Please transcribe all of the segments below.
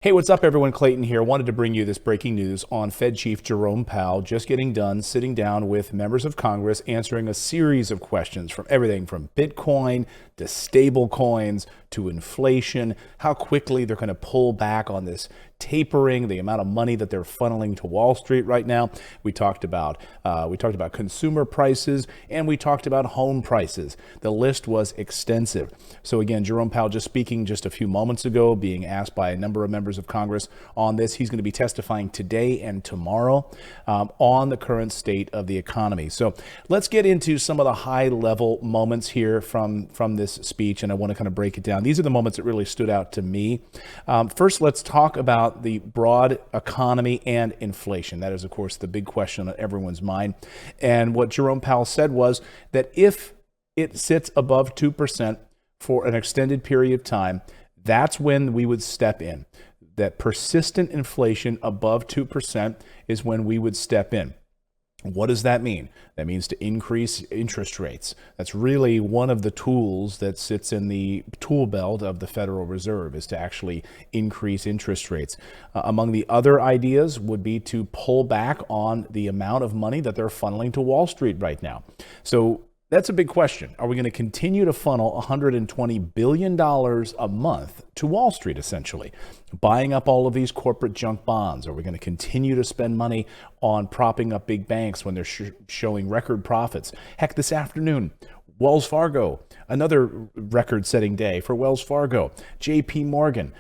Hey, what's up, everyone? Clayton here. Wanted to bring you this breaking news on Fed Chief Jerome Powell just getting done sitting down with members of Congress answering a series of questions from everything from Bitcoin to stable coins to inflation, how quickly they're going to pull back on this tapering, the amount of money that they're funneling to Wall Street right now. We talked about consumer prices, and we talked about home prices. The list was extensive. So again, Jerome Powell just speaking just a few moments ago, being asked by a number of members of Congress on this. He's going to be testifying today and tomorrow on the current state of the economy. So let's get into some of the high-level moments here from this speech, and I want to kind of break it down. These are the moments that really stood out to me. First, let's talk about the broad economy and inflation. That is, of course, the big question on everyone's mind. And what Jerome Powell said was that if it sits above 2% for an extended period of time, that's when we would step in. That persistent inflation above 2% is when we would step in. What does that mean? That means to increase interest rates. That's really one of the tools that sits in the tool belt of the Federal Reserve, is to actually increase interest rates. Among the other ideas would be to pull back on the amount of money that they're funneling to Wall Street right now. So that's a big question. Are we going to continue to funnel $120 billion a month to Wall Street, essentially, buying up all of these corporate junk bonds? Are we going to continue to spend money on propping up big banks when they're showing record profits? Heck, this afternoon, Wells Fargo, another record-setting day for Wells Fargo, JP Morgan,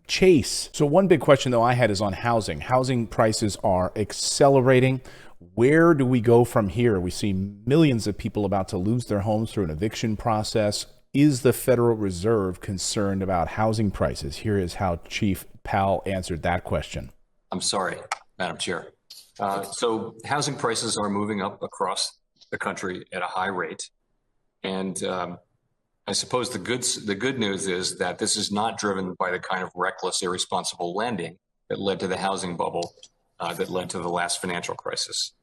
Chase. So one big question, though, I had is on housing. Housing prices are accelerating. Where do we go from here? We see millions of people about to lose their homes through an eviction process. Is the Federal Reserve concerned about housing prices? Here is how Chief Powell answered that question. I'm sorry, Madam Chair. So housing prices are moving up across the country at a high rate. And I suppose the good news is that this is not driven by the kind of reckless, irresponsible lending that led to the housing bubble, that led to the last financial crisis.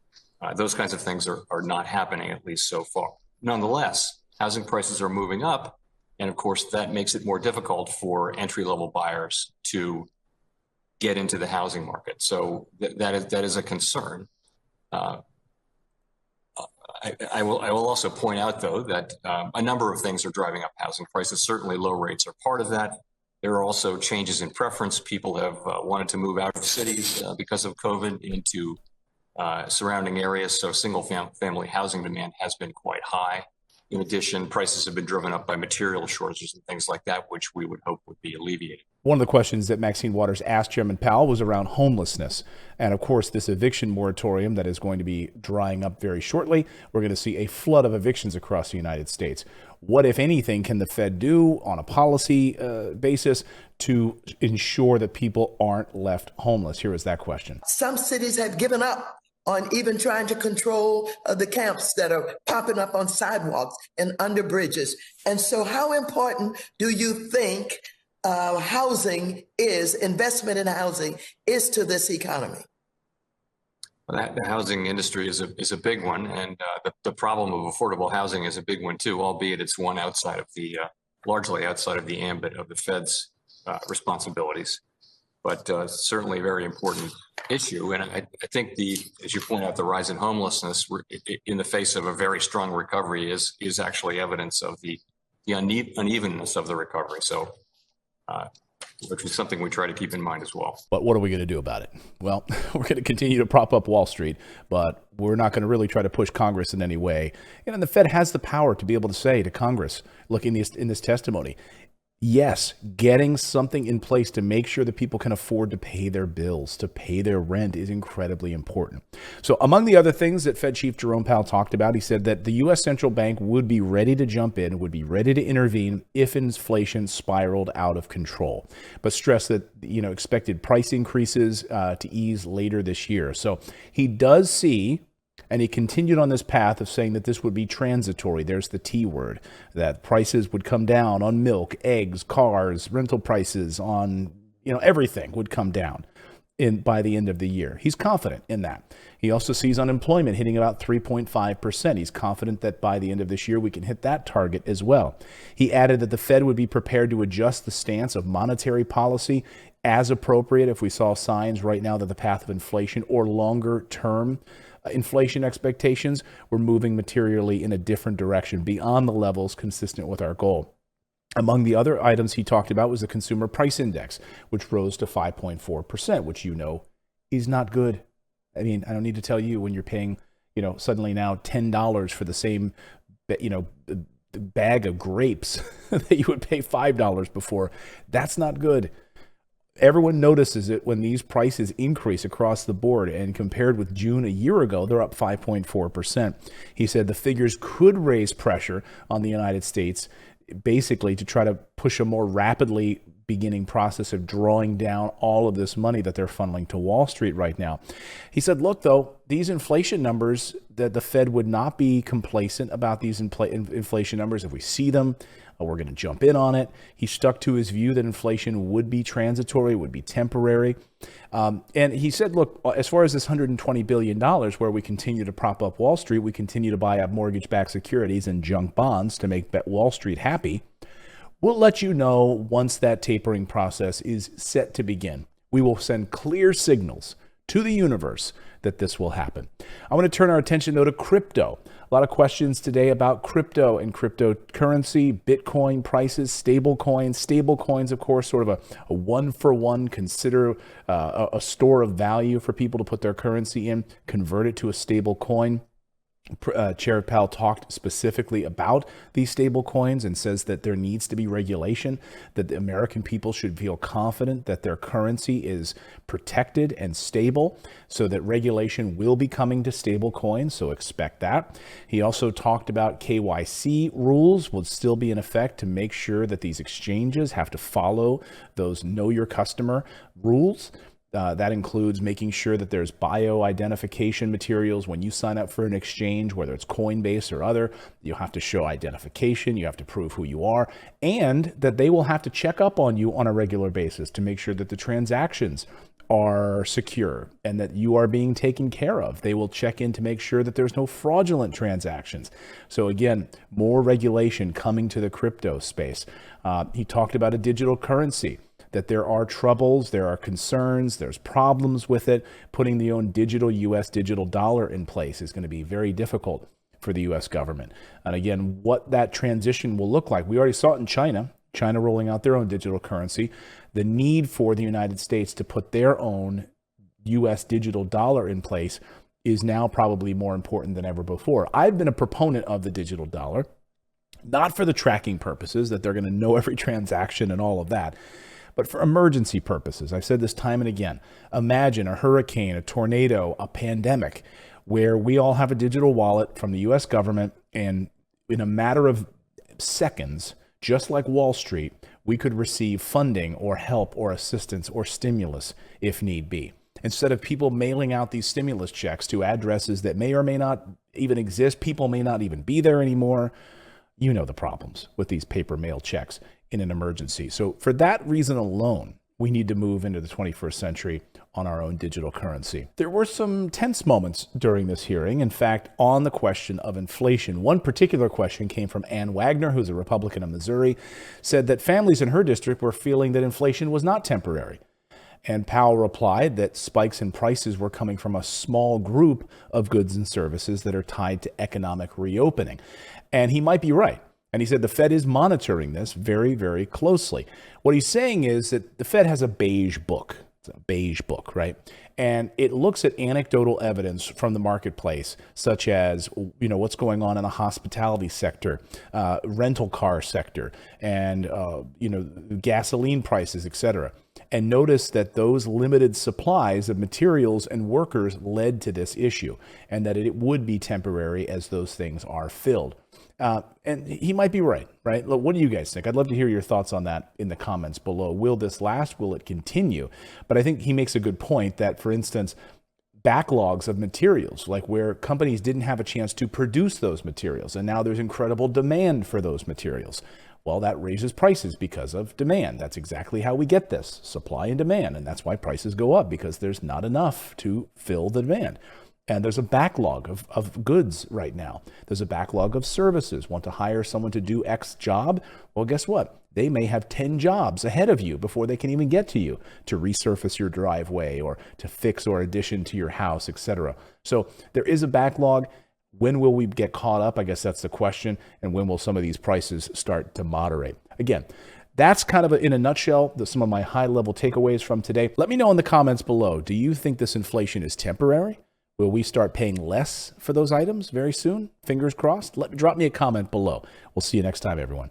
Those kinds of things are not happening, at least so far. Nonetheless, housing prices are moving up, and of course that makes it more difficult for entry-level buyers to get into the housing market. So that is a concern. I will also point out, though, that a number of things are driving up housing prices. Certainly low rates are part of that. There are also changes in preference. People have wanted to move out of cities because of COVID into surrounding areas. So single family housing demand has been quite high. In addition, prices have been driven up by material shortages and things like that, which we would hope would be alleviated. One of the questions that Maxine Waters asked Chairman Powell was around homelessness. And of course, this eviction moratorium that is going to be drying up very shortly, we're going to see a flood of evictions across the United States. What, if anything, can the Fed do on a policy basis to ensure that people aren't left homeless? Here is that question. Some cities have given up on even trying to control the camps that are popping up on sidewalks and under bridges. And so how important do you think housing is, investment in housing is to this economy? Well, the housing industry is a big one, and the problem of affordable housing is a big one too, albeit it's one outside of the largely outside of the ambit of the Fed's responsibilities, but certainly a very important issue. And I think as you point out, the rise in homelessness in the face of a very strong recovery is actually evidence of the unevenness of the recovery. So, which is something we try to keep in mind as well. But what are we going to do about it? Well, we're going to continue to prop up Wall Street, but we're not going to really try to push Congress in any way. And the Fed has the power to be able to say to Congress, look, in this testimony, yes, getting something in place to make sure that people can afford to pay their bills, to pay their rent is incredibly important. So among the other things that Fed Chief Jerome Powell talked about, he said that the U.S. Central Bank would be ready to jump in, would be ready to intervene if inflation spiraled out of control, but stressed that, expected price increases to ease later this year. So he does see, and he continued on this path of saying that this would be transitory. There's the T word, that prices would come down on milk, eggs, cars, rental prices on, everything would come down by the end of the year. He's confident in that. He also sees unemployment hitting about 3.5%. He's confident that by the end of this year, we can hit that target as well. He added that the Fed would be prepared to adjust the stance of monetary policy as appropriate if we saw signs right now that the path of inflation or longer term inflation expectations were moving materially in a different direction beyond the levels consistent with our goal. Among the other items he talked about was the consumer price index, which rose to 5.4%, which is not good. I mean, I don't need to tell you when you're paying, suddenly now $10 for the same, bag of grapes that you would pay $5 before. That's not good. Everyone notices it when these prices increase across the board, and compared with June a year ago, they're up 5.4%. He said the figures could raise pressure on the United States, basically to try to push a more rapidly beginning process of drawing down all of this money that they're funneling to Wall Street right now. He said, look, though, these inflation numbers, that the Fed would not be complacent about these inflation numbers. If we see them, we're going to jump in on it. He stuck to his view that inflation would be transitory, would be temporary. And he said, look, as far as this $120 billion, where we continue to prop up Wall Street, we continue to buy up mortgage-backed securities and junk bonds to make Wall Street happy. We'll let you know once that tapering process is set to begin. We will send clear signals to the universe that this will happen. I want to turn our attention, though, to crypto. A lot of questions today about crypto and cryptocurrency, Bitcoin prices, stable coins. Stable coins, of course, sort of a one-for-one, consider a store of value for people to put their currency in, convert it to a stable coin. Chair Powell talked specifically about these stable coins and says that there needs to be regulation, that the American people should feel confident that their currency is protected and stable, so that regulation will be coming to stable coins, so expect that. He also talked about KYC rules will still be in effect to make sure that these exchanges have to follow those know your customer rules. That includes making sure that there's bio-identification materials when you sign up for an exchange, whether it's Coinbase or other. You'll have to show identification, you have to prove who you are, and that they will have to check up on you on a regular basis to make sure that the transactions are secure and that you are being taken care of. They will check in to make sure that there's no fraudulent transactions. So again, more regulation coming to the crypto space. He talked about a digital currency, that there are troubles, there are concerns, there's problems with it. Putting the own digital U.S. digital dollar in place is going to be very difficult for the U.S. government. And again, what that transition will look like, we already saw it in China rolling out their own digital currency. The need for the United States to put their own U.S. digital dollar in place is now probably more important than ever before. I've been a proponent of the digital dollar, not for the tracking purposes, that they're going to know every transaction and all of that, but for emergency purposes. I've said this time and again. Imagine a hurricane, a tornado, a pandemic, where we all have a digital wallet from the U.S. government, and in a matter of seconds, just like Wall Street, we could receive funding or help or assistance or stimulus if need be. Instead of people mailing out these stimulus checks to addresses that may or may not even exist, people may not even be there anymore. You know the problems with these paper mail checks in an emergency. So for that reason alone, we need to move into the 21st century on our own digital currency. There were some tense moments during this hearing. In fact, on the question of inflation, one particular question came from Ann Wagner, who's a Republican of Missouri, said that families in her district were feeling that inflation was not temporary. And Powell replied that spikes in prices were coming from a small group of goods and services that are tied to economic reopening. And he might be right. And he said the Fed is monitoring this very, very closely. What he's saying is that the Fed has a beige book. It's a beige book, right? And it looks at anecdotal evidence from the marketplace, such as, what's going on in the hospitality sector, rental car sector, and, gasoline prices, et cetera. And notice that those limited supplies of materials and workers led to this issue, and that it would be temporary as those things are filled. And he might be right? Look, what do you guys think? I'd love to hear your thoughts on that in the comments below. Will this last? Will it continue? But I think he makes a good point that, for instance, backlogs of materials, like where companies didn't have a chance to produce those materials, and now there's incredible demand for those materials. Well, that raises prices because of demand. That's exactly how we get this, supply and demand. And that's why prices go up, because there's not enough to fill the demand. And there's a backlog of goods right now. There's a backlog of services. Want to hire someone to do X job? Well, guess what? They may have 10 jobs ahead of you before they can even get to you to resurface your driveway or to fix or addition to your house, etc. So there is a backlog. When will we get caught up? I guess that's the question. And when will some of these prices start to moderate? Again, that's kind of in a nutshell, some of my high-level takeaways from today. Let me know in the comments below. Do you think this inflation is temporary? Will we start paying less for those items very soon? Fingers crossed. Drop me a comment below. We'll see you next time, everyone.